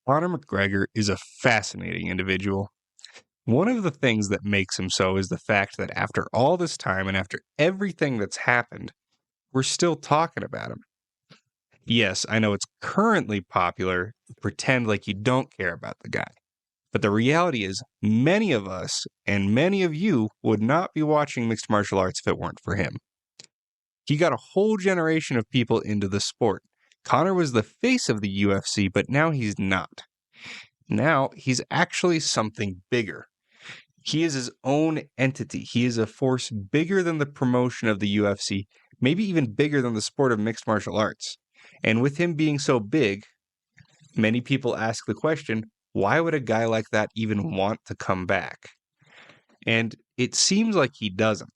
Conor McGregor is a fascinating individual. One of the things that makes him so is the fact that after all this time and after everything that's happened, we're still talking about him. Yes, I know it's currently popular to pretend like you don't care about the guy. But the reality is, many of us and many of you would not be watching mixed martial arts if it weren't for him. He got a whole generation of people into the sport. Conor was the face of the UFC, but now he's not. Now he's actually something bigger. He is his own entity. He is a force bigger than the promotion of the UFC, maybe even bigger than the sport of mixed martial arts. And with him being so big, many people ask the question, why would a guy like that even want to come back? And it seems like he doesn't.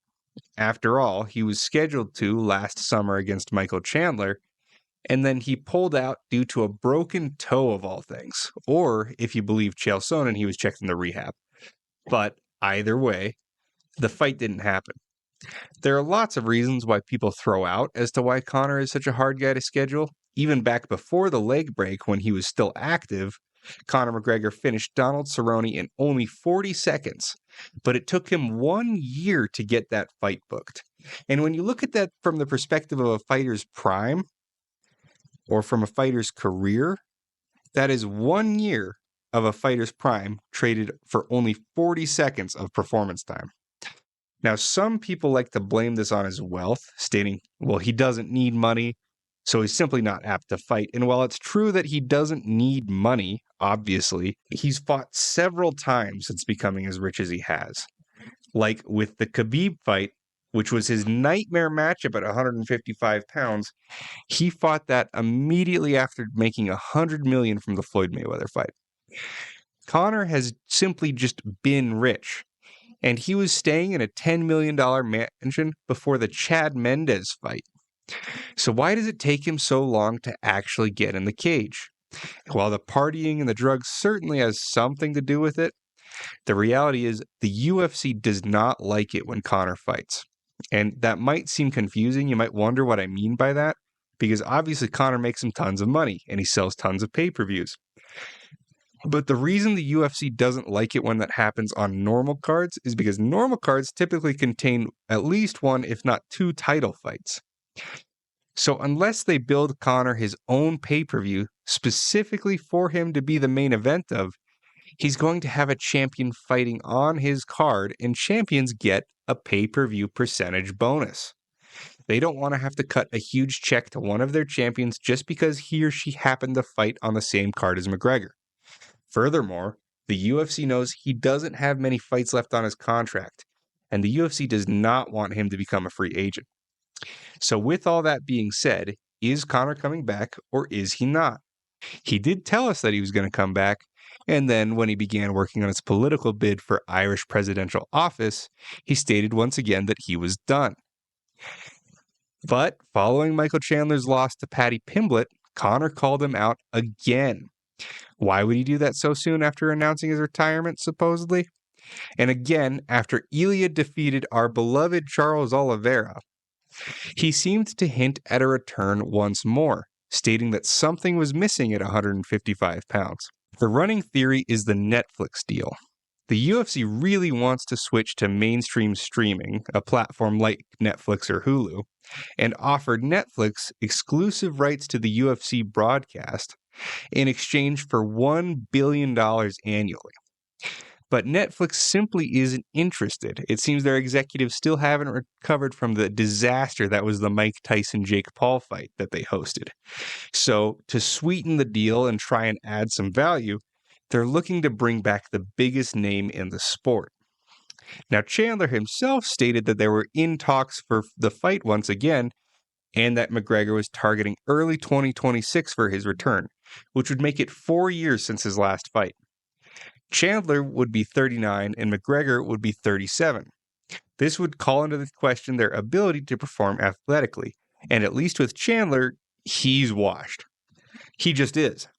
After all, he was scheduled to last summer against Michael Chandler, and then he pulled out due to a broken toe of all things. Or, if you believe Chael Sonnen, he was checked in the rehab. But either way, the fight didn't happen. There are lots of reasons why people throw out as to why Conor is such a hard guy to schedule. Even back before the leg break, when he was still active, Conor McGregor finished Donald Cerrone in only 40 seconds. But it took him 1 year to get that fight booked. And when you look at that from the perspective of a fighter's prime, or from a fighter's career, that is 1 year of a fighter's prime traded for only 40 seconds of performance time. Now, some people like to blame this on his wealth, stating, well, he doesn't need money, so he's simply not apt to fight. And while it's true that he doesn't need money, obviously, he's fought several times since becoming as rich as he has. Like with the Khabib fight, which was his nightmare matchup at 155 pounds, he fought that immediately after making $100 million from the Floyd Mayweather fight. Conor has simply just been rich, and he was staying in a $10 million mansion before the Chad Mendes fight. So why does it take him so long to actually get in the cage? While the partying and the drugs certainly has something to do with it, the reality is the UFC does not like it when Conor fights. And that might seem confusing. You might wonder what I mean by that, because obviously Conor makes him tons of money and he sells tons of pay-per-views. But the reason the UFC doesn't like it when that happens on normal cards is because normal cards typically contain at least one, if not two, title fights. So unless they build Conor his own pay-per-view specifically for him to be the main event of, he's going to have a champion fighting on his card, and champions get a pay-per-view percentage bonus. They don't want to have to cut a huge check to one of their champions just because he or she happened to fight on the same card as McGregor. Furthermore, the UFC knows he doesn't have many fights left on his contract, and the UFC does not want him to become a free agent. So with all that being said, is Conor coming back or is he not? He did tell us that he was going to come back, and then when he began working on his political bid for Irish presidential office, he stated once again that he was done. But following Michael Chandler's loss to Paddy Pimblett, Conor called him out again. Why would he do that so soon after announcing his retirement, supposedly? And again, after Ilya defeated our beloved Charles Oliveira, he seemed to hint at a return once more, stating that something was missing at 155 pounds. The running theory is the Netflix deal. The UFC really wants to switch to mainstream streaming, a platform like Netflix or Hulu, and offered Netflix exclusive rights to the UFC broadcast in exchange for $1 billion annually. But Netflix simply isn't interested. It seems their executives still haven't recovered from the disaster that was the Mike Tyson-Jake Paul fight that they hosted. So to sweeten the deal and try and add some value, they're looking to bring back the biggest name in the sport. Now, Chandler himself stated that they were in talks for the fight once again, and that McGregor was targeting early 2026 for his return, which would make it 4 years since his last fight. Chandler would be 39 and McGregor would be 37. This would call into question their ability to perform athletically, and at least with Chandler, he's washed. He just is.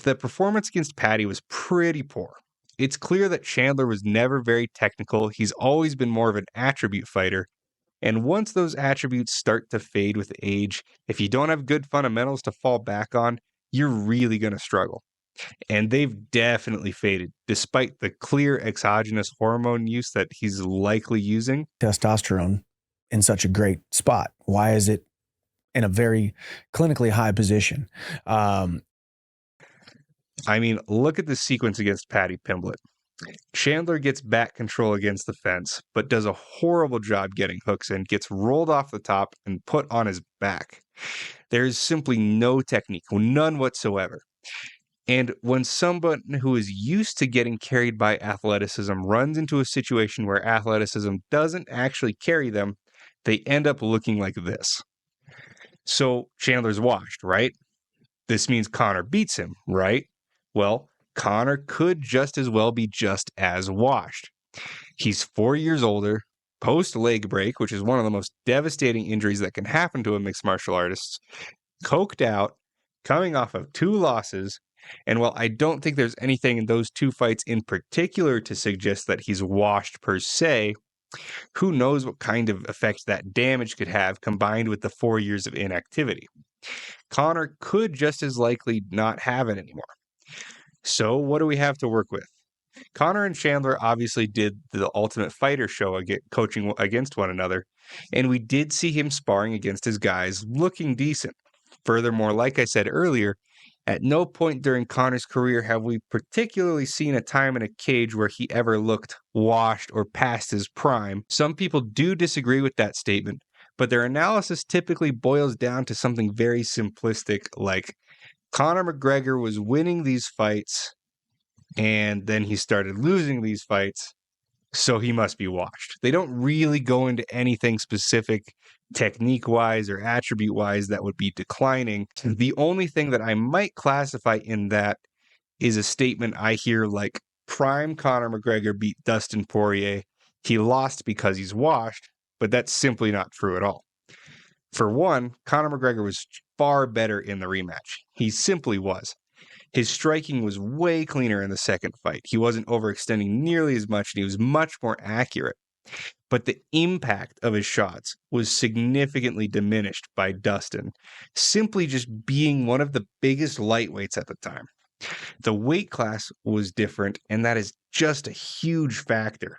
The performance against Paddy was pretty poor. It's clear that Chandler was never very technical. He's always been more of an attribute fighter. And once those attributes start to fade with age, if you don't have good fundamentals to fall back on, you're really going to struggle. and they've definitely faded, despite the clear exogenous hormone use that he's likely using. Testosterone in such a great spot? Why is it in a very clinically high position? I mean, look at the sequence against Paddy Pimblett. Chandler gets back control against the fence, but does a horrible job getting hooks in, gets rolled off the top and put on his back. There is simply no technique, none whatsoever. And when someone who is used to getting carried by athleticism runs into a situation where athleticism doesn't actually carry them, they end up looking like this. So Chandler's washed, right? This means Conor beats him, right? Well, Conor could just as well be just as washed. He's 4 years older, post leg break, which is one of the most devastating injuries that can happen to a mixed martial artist, coked out, coming off of 2 losses. And while I don't think there's anything in those 2 fights in particular to suggest that he's washed per se, who knows what kind of effect that damage could have combined with the 4 years of inactivity. Conor could just as likely not have it anymore. So what do we have to work with? Conor and Chandler obviously did the Ultimate Fighter show coaching against one another, and we did see him sparring against his guys looking decent. Furthermore, like I said earlier, at no point during Conor's career have we particularly seen a time in a cage where he ever looked washed or past his prime. Some people do disagree with that statement, but their analysis typically boils down to something very simplistic like Conor McGregor was winning these fights and then he started losing these fights, so he must be washed. They don't really go into anything specific technique-wise or attribute-wise that would be declining. The only thing that I might classify in that is a statement I hear like, prime Conor McGregor beat Dustin Poirier. He lost because he's washed, but that's simply not true at all. For one, Conor McGregor was far better in the rematch. He simply was. His striking was way cleaner in the second fight. He wasn't overextending nearly as much, and he was much more accurate. But the impact of his shots was significantly diminished by Dustin, simply just being one of the biggest lightweights at the time. The weight class was different, and that is just a huge factor.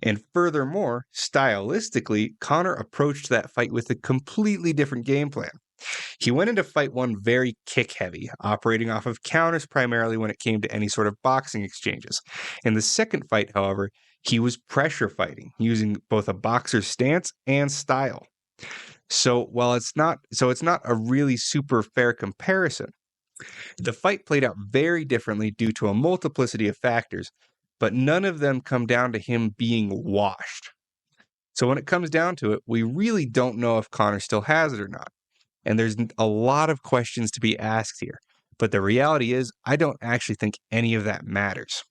And furthermore, stylistically, Conor approached that fight with a completely different game plan. He went into fight one very kick-heavy, operating off of counters primarily when it came to any sort of boxing exchanges. In the second fight, however, he was pressure fighting, using both a boxer's stance and style. So while it's not a really super fair comparison, the fight played out very differently due to a multiplicity of factors, but none of them come down to him being washed. So when it comes down to it, we really don't know if Conor still has it or not. And there's a lot of questions to be asked here. But the reality is, I don't actually think any of that matters.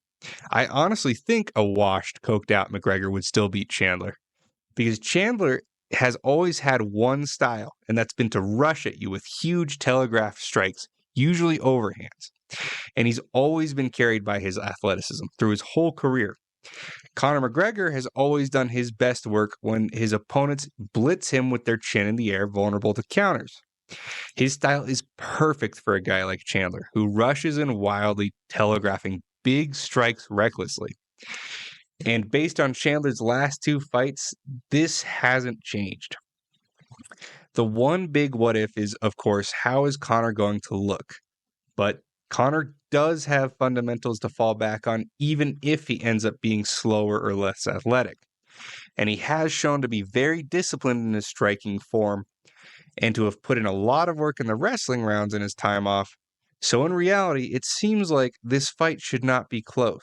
I honestly think a washed, coked out McGregor would still beat Chandler. Because Chandler has always had one style, and that's been to rush at you with huge telegraph strikes, usually overhands. And he's always been carried by his athleticism through his whole career. Conor McGregor has always done his best work when his opponents blitz him with their chin in the air, vulnerable to counters. His style is perfect for a guy like Chandler, who rushes in wildly, telegraphing big strikes recklessly. And based on Chandler's last 2 fights, this hasn't changed. The one big what if is, of course, how is Conor going to look? But Conor does have fundamentals to fall back on, even if he ends up being slower or less athletic. And he has shown to be very disciplined in his striking form and to have put in a lot of work in the wrestling rounds in his time off. So in reality, it seems like this fight should not be close.